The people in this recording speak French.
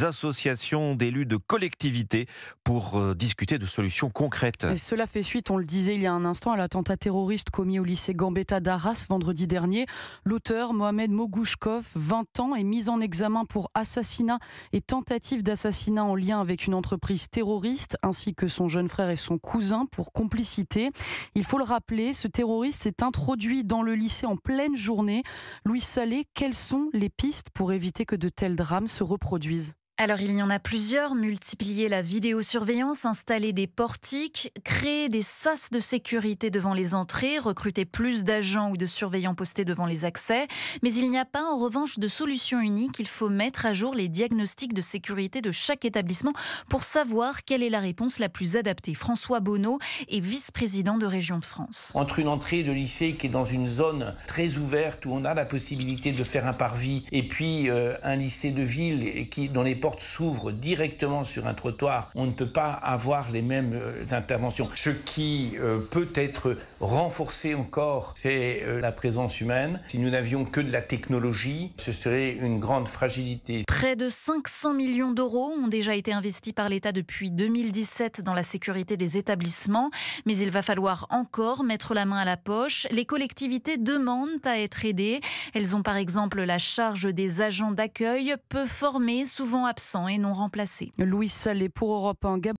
associations d'élus de collectivités pour discuter de solutions concrètes. Et cela fait suite, on le disait il y a un instant, à l'attentat terroriste commis au lycée Gambetta d'Arras vendredi dernier. L'auteur, Mohamed Mogouchkov, 20 ans, est mis en examen pour assassinat et tentative d'assassinat en lien avec une entreprise terroriste, ainsi que son jeune frère et son cousin pour complicité. Il faut le rappeler, ce terroriste s'est introduit dans le lycée en pleine journée. Louis Salé, quelles sont les pistes pour éviter que de tels drames se reproduisent ? Alors il y en a plusieurs, multiplier la vidéosurveillance, installer des portiques, créer des sas de sécurité devant les entrées, recruter plus d'agents ou de surveillants postés devant les accès. Mais il n'y a pas en revanche de solution unique, il faut mettre à jour les diagnostics de sécurité de chaque établissement pour savoir quelle est la réponse la plus adaptée. François Bonneau est vice-président de Région de France. Entre une entrée de lycée qui est dans une zone très ouverte où on a la possibilité de faire un parvis et puis un lycée de ville dont les portes s'ouvrent directement sur un trottoir, on ne peut pas avoir les mêmes interventions. Ce qui peut être renforcé encore, c'est la présence humaine. Si nous n'avions que de la technologie, ce serait une grande fragilité. Près de 500 millions d'euros ont déjà été investis par l'État depuis 2017 dans la sécurité des établissements, mais il va falloir encore mettre la main à la poche. Les collectivités demandent à être aidées. Elles ont par exemple la charge des agents d'accueil, peu formés, souvent absents et non remplacés. Louis Salé pour Europe 1.